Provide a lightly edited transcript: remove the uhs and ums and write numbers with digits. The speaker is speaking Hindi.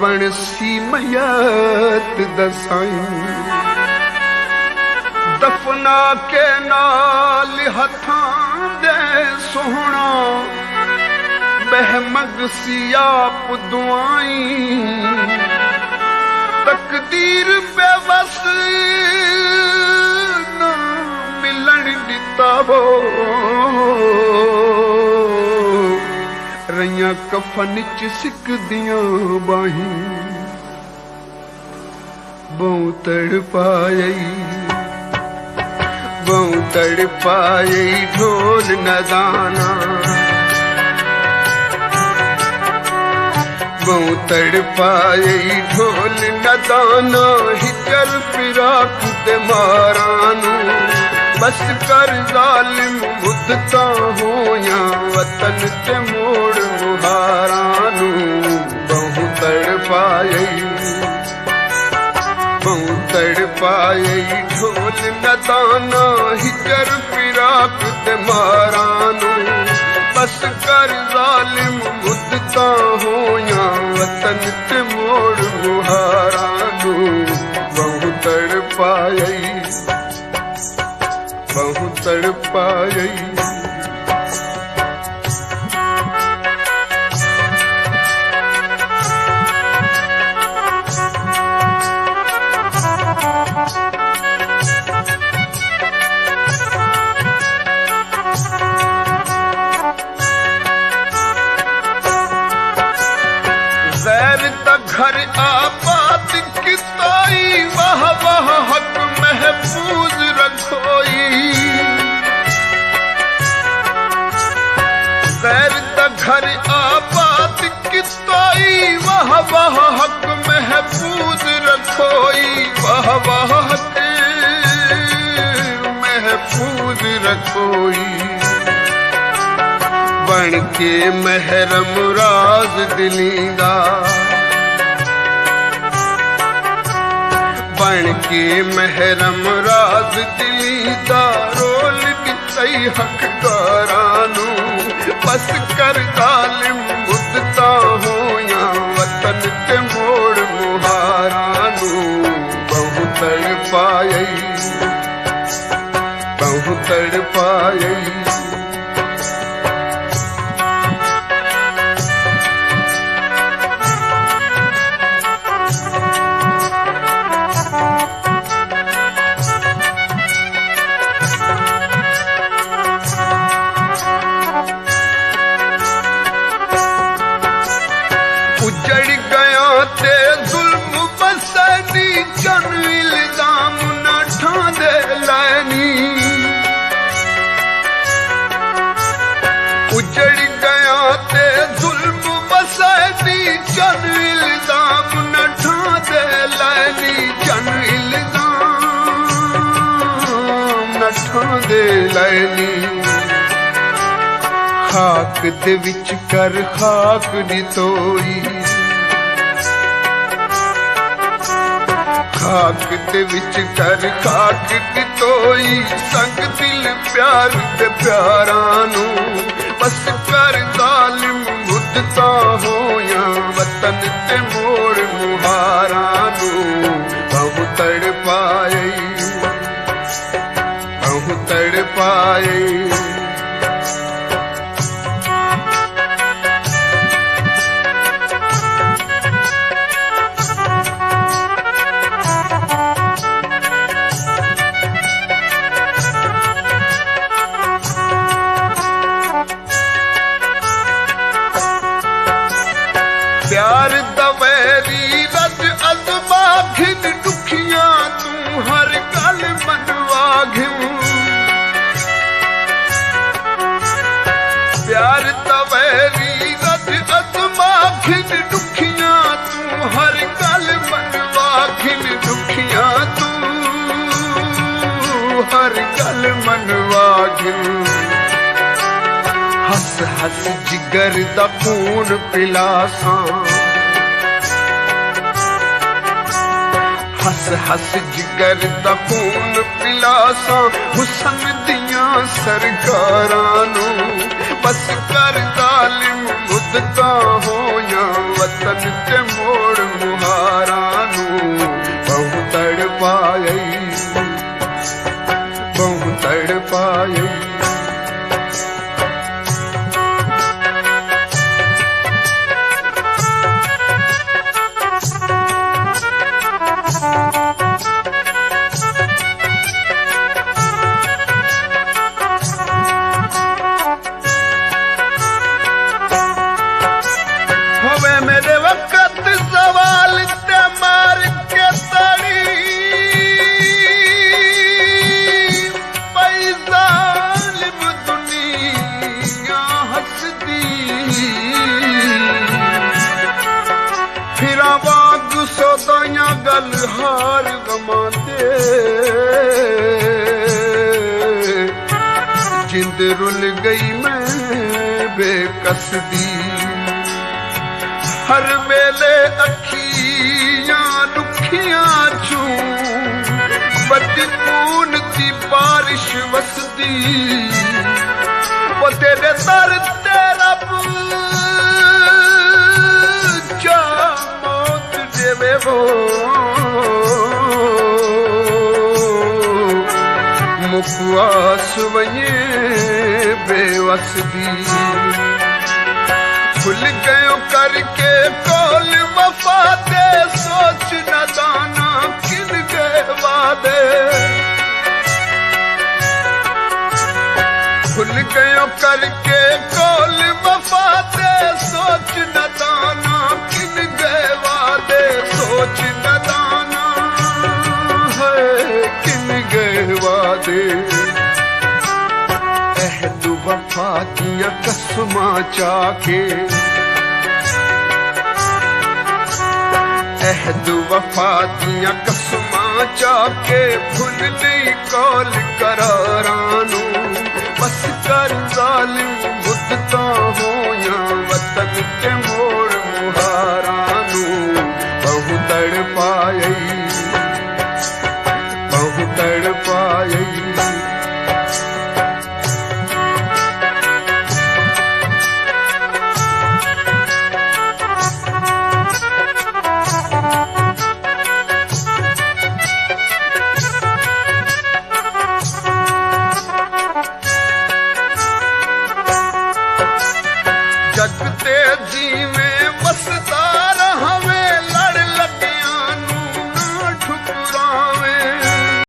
बन सी मयत दसाई दफना के नाल हथां दे सोहना बहमग सी आप दुआई तकदीर बेबस ना मिलन दिता वो रैया कफन च सिकदियां बाही बहु तड़पाई ढोल नदाना बहु तड़पाई ढोल नदाना हिजर फिराक दे मारानू बस कर जालिम मुद्दता होया वतन ते मोड़ मुहारानू बहु तड़पाई ढोल नदाना हिजर फिराक ते मारानू बस कर जालिम मुद्दता होया वतन ते मोड़ मुहारानू बहु तड़पाई गैर ता घर आबाद किताई वाह वाह हक महफूज रखोई गैर ता घर आबाद किताई वाह वाह हक महफूज रखोई वाह वाह हक महफूज रखोई बन के महरम राज दिलीदा बन के महरम राज दिलीदा रोल सही हकदारानू बस कर जालिम मुद्दता होया वतन ते मोड़ मुहारानू बहु तड़पाई उजड़ गया ते जुल्म बसनी जन इल्जाम न ठांदे लैनी उजड़ गया ते जुल्म बसनी जन इल्जाम न ठांदे लैनी जन इल्जाम न ठांदे लैनी खाक दे विच कर खाक नितोई खाक दे विच कर खाक नितोई संग दिल प्यार ते प्यारानू बस कर जालिम मुद्दता होया वतन ते मोड़ मुहारानू बहु तड़पाई प्यार दवैरी रज अजमा घिन दुखियां तू हर गल मनवा घिन प्यार दवैरी रज अजमा घिन दुखियां तू हर गल मनवा घिन दुखियां तू हर गल मनवा घिन हस हस जिगर दा खून पिलासां हस हस जिगर दा खून पिलासां हुसन दियां सरकारां नू बस कर जालिम मुद्दता होया वतन ते मोड़ होवे मेरे वक्त सवाल ते मार के तड़ी पैसा लिब दुनिया हसदी फिर वाग सौदाया गल हार गमाते जिंद रुल गई मैं बेकसदी हर वेले अखियां रुखियां छू बदकून दी बारिश वसदी वो तेरे दर ते रब जा मौत देवे वो मुखवास वये बेवसदी भूल गयो करके कौल वफा दे सोच न दाना किन गए वादे भूल गयो करके कौल वफा दे सोच न दाना किन गए वादे सोच न दाना है किन गए वादे अहद वफा दिया कसमा चाके अहद वफा दिया कसमा चाके भूल नहीं कौल करारानू बस कर जालिम मुद्दता हो